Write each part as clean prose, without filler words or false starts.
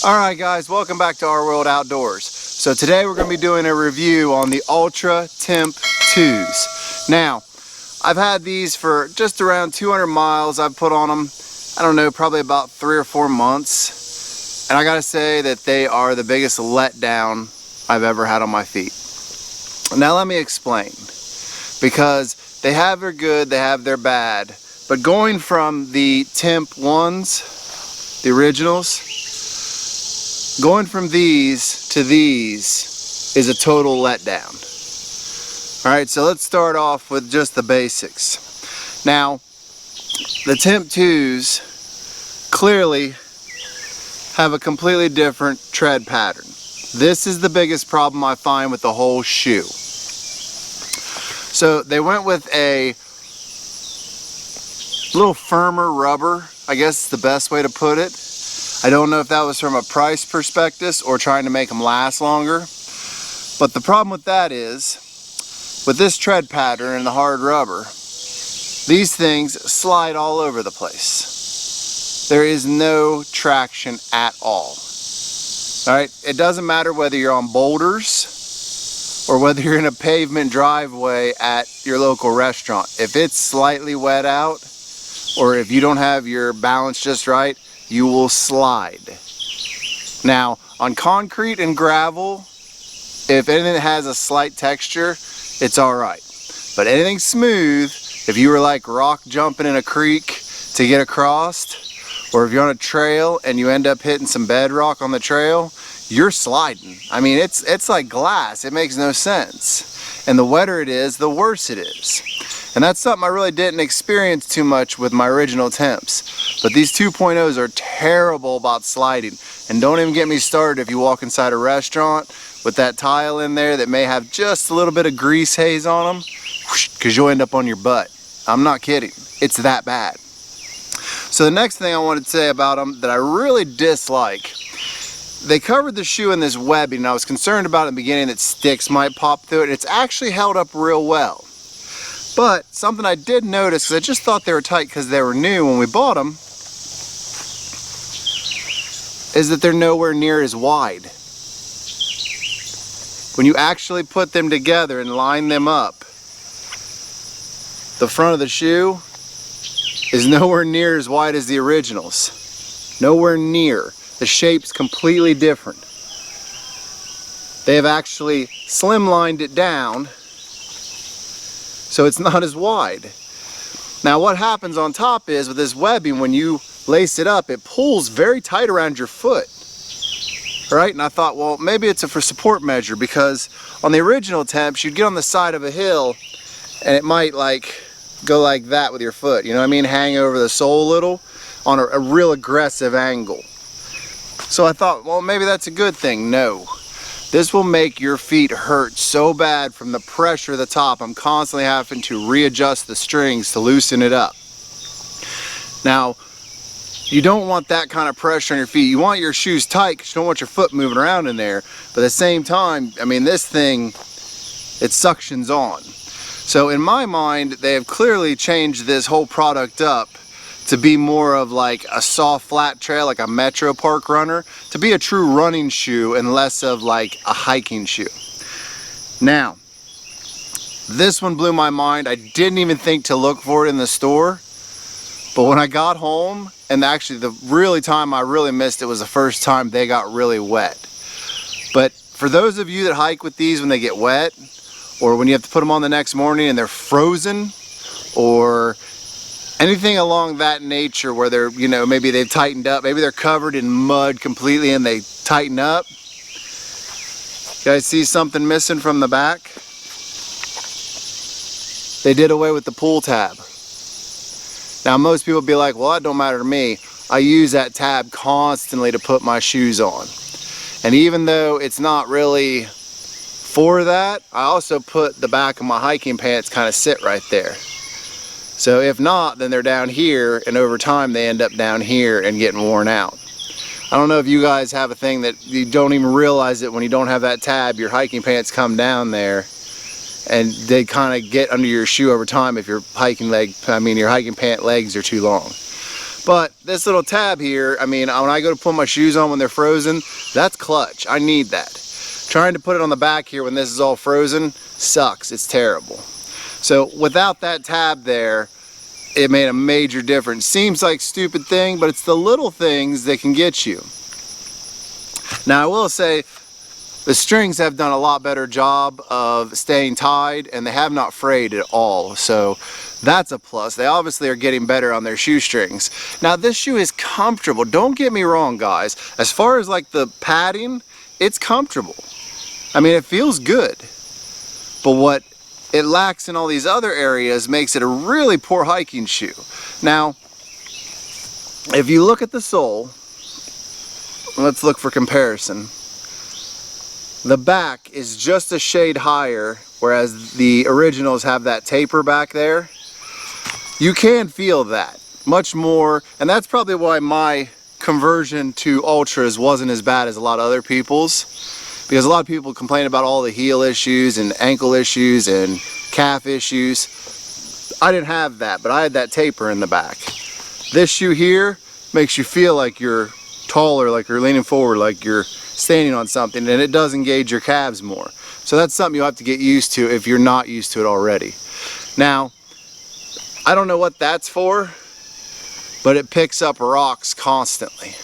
Alright guys, welcome back to Our World Outdoors. So today we're going to be doing a review on the Altra Timp 2s. Now, I've had these for just around 200 miles. I've put on them, I don't know, probably about 3 or 4 months. And I gotta say that they are the biggest letdown I've ever had on my feet. Now let me explain. Because they have their good, they have their bad. But going from the Timp 1s, the originals, going from these to these is a total letdown. Alright, so let's start off with just the basics. Now, the Timp 2s clearly have a completely different tread pattern. This is the biggest problem I find with the whole shoe. So they went with a little firmer rubber, I guess is the best way to put it. I don't know if that was from a price perspective or trying to make them last longer. But the problem with that is, with this tread pattern and the hard rubber, these things slide all over the place. There is no traction at all. Alright, it doesn't matter whether you're on boulders or whether you're in a pavement driveway at your local restaurant. If it's slightly wet out, or if you don't have your balance just right, you will slide. Now, on concrete and gravel, if anything has a slight texture, it's alright. But anything smooth, if you were like rock jumping in a creek to get across, or if you're on a trail and you end up hitting some bedrock on the trail, you're sliding. I mean, it's like glass. It makes no sense. And the wetter it is, the worse it is. And that's something I really didn't experience too much with my original Timps. But these 2.0s are terrible about sliding. And don't even get me started if you walk inside a restaurant with that tile in there that may have just a little bit of grease haze on them, because you'll end up on your butt. I'm not kidding. It's that bad. So the next thing I wanted to say about them that I really dislike, they covered the shoe in this webbing, and I was concerned about in the beginning that sticks might pop through it. It's actually held up real well. But something I did notice, because I just thought they were tight because they were new when we bought them, is that they're nowhere near as wide. When you actually put them together and line them up, the front of the shoe is nowhere near as wide as the originals. Nowhere near. The shape's completely different. They have actually slimlined it down so it's not as wide. Now what happens on top is, with this webbing, when you lace it up, it pulls very tight around your foot. Right? And I thought, well, maybe it's for support measure, because on the original Timps, you'd get on the side of a hill and it might like go like that with your foot, you know what I mean? Hang over the sole a little on a real aggressive angle. So I thought, well, maybe that's a good thing. No. This will make your feet hurt so bad from the pressure at the top. I'm constantly having to readjust the strings to loosen it up. Now, you don't want that kind of pressure on your feet. You want your shoes tight because you don't want your foot moving around in there. But at the same time, I mean, this thing, it suctions on. So in my mind, they have clearly changed this whole product up to be more of like a soft flat trail, like a Metro Park runner, to be a true running shoe and less of like a hiking shoe. Now, this one blew my mind. I didn't even think to look for it in the store, but when I got home, and actually the time I really missed it was the first time they got really wet. But for those of you that hike with these when they get wet, or when you have to put them on the next morning and they're frozen, or anything along that nature where they're, you know, maybe they've tightened up, maybe they're covered in mud completely and they tighten up. You guys see something missing from the back? They did away with the pull tab. Now most people be like, well, that don't matter to me. I use that tab constantly to put my shoes on. And even though it's not really for that, I also put the back of my hiking pants kind of sit right there. So if not, then they're down here, and over time they end up down here and getting worn out. I don't know if you guys have a thing that you don't even realize it when you don't have that tab, your hiking pants come down there and they kind of get under your shoe over time if your hiking pant legs are too long. But this little tab here, I mean, when I go to put my shoes on when they're frozen, that's clutch. I need that. Trying to put it on the back here when this is all frozen sucks. It's terrible. So without that tab there, it made a major difference. Seems like a stupid thing, but it's the little things that can get you. Now I will say, the strings have done a lot better job of staying tied, and they have not frayed at all. So that's a plus. They obviously are getting better on their shoestrings. Now this shoe is comfortable. Don't get me wrong, guys. As far as like the padding, it's comfortable. I mean, it feels good. But what it lacks in all these other areas makes it a really poor hiking shoe. Now, if you look at the sole, let's look for comparison. The back is just a shade higher, whereas the originals have that taper back there. You can feel that much more, and that's probably why my conversion to Ultras wasn't as bad as a lot of other people's, because a lot of people complain about all the heel issues and ankle issues and calf issues. I didn't have that, but I had that taper in the back. This shoe here makes you feel like you're taller, like you're leaning forward, like you're standing on something, and it does engage your calves more. So that's something you'll have to get used to if you're not used to it already. Now, I don't know what that's for, but it picks up rocks constantly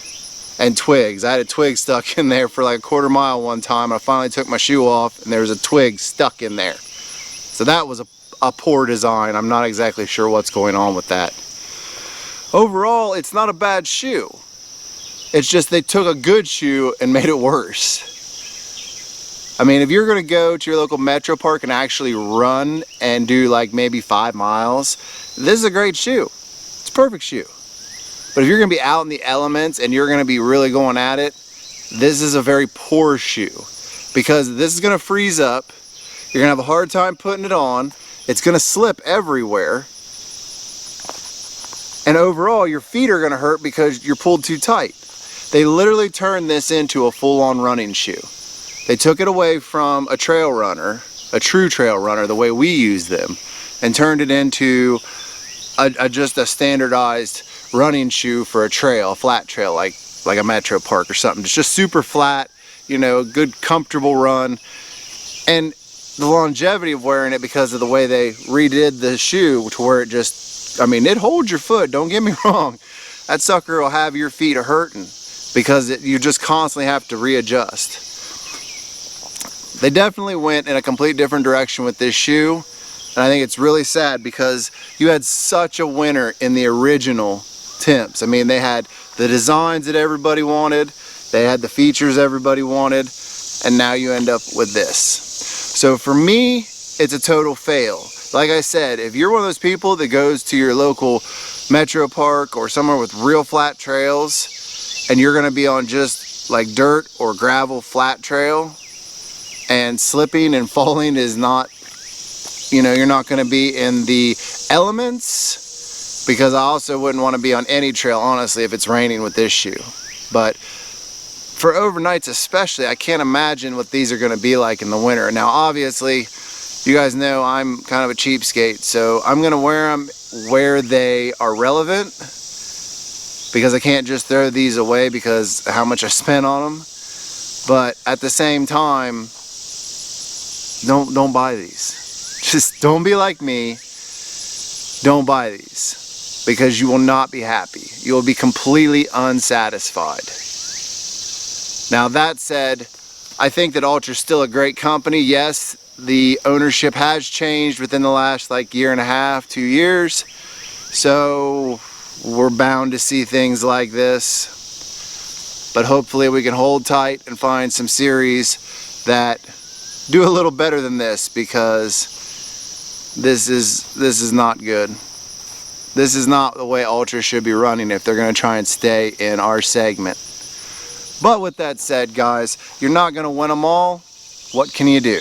and twigs. I had a twig stuck in there for like a quarter mile one time. I finally took my shoe off and there was a twig stuck in there. So that was a poor design. I'm not exactly sure what's going on with that. Overall, it's not a bad shoe. It's just they took a good shoe and made it worse. I mean, if you're gonna go to your local metro park and actually run and do like maybe 5 miles, this is a great shoe. It's a perfect shoe. But if you're gonna be out in the elements and you're gonna be really going at it, this is a very poor shoe, because this is gonna freeze up. You're gonna have a hard time putting it on. It's gonna slip everywhere. And overall, your feet are gonna hurt because you're pulled too tight. They literally turned this into a full-on running shoe. They took it away from a trail runner, a true trail runner, the way we use them, and turned it into just a standardized running shoe for a trail, a flat trail, like a metro park or something. It's just super flat, you know, good, comfortable run. And the longevity of wearing it, because of the way they redid the shoe to where it just, I mean, it holds your foot, don't get me wrong. That sucker will have your feet hurting, because you just constantly have to readjust. They definitely went in a complete different direction with this shoe, and I think it's really sad because you had such a winner in the original Timps. I mean, they had the designs that everybody wanted, they had the features everybody wanted, and now you end up with this. So for me, it's a total fail. Like I said, if you're one of those people that goes to your local metro park or somewhere with real flat trails, and you're gonna be on just like dirt or gravel flat trail, and slipping and falling is not, you know, you're not gonna be in the elements, because I also wouldn't wanna be on any trail, honestly, if it's raining with this shoe. But for overnights especially, I can't imagine what these are gonna be like in the winter. Now, obviously, you guys know I'm kind of a cheapskate, so I'm gonna wear them where they are relevant, because I can't just throw these away because of how much I spent on them. But at the same time, don't buy these. Just don't be like me. Don't buy these, because you will not be happy. You will be completely unsatisfied. Now that said, I think that Ultra's still a great company. Yes, the ownership has changed within the last like year and a half, 2 years. So we're bound to see things like this, but hopefully we can hold tight and find some series that do a little better than this, because this is not good. This is not the way Ultra should be running if they're going to try and stay in our segment. But with that said, guys, you're not going to win them all. What can you do?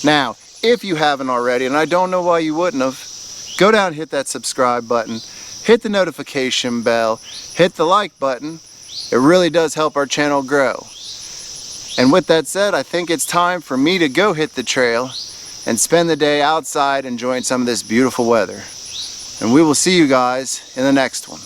Now, if you haven't already, and I don't know why you wouldn't have, go down and hit that subscribe button. Hit the notification bell, hit the like button. It really does help our channel grow. And with that said, I think it's time for me to go hit the trail and spend the day outside enjoying some of this beautiful weather. And we will see you guys in the next one.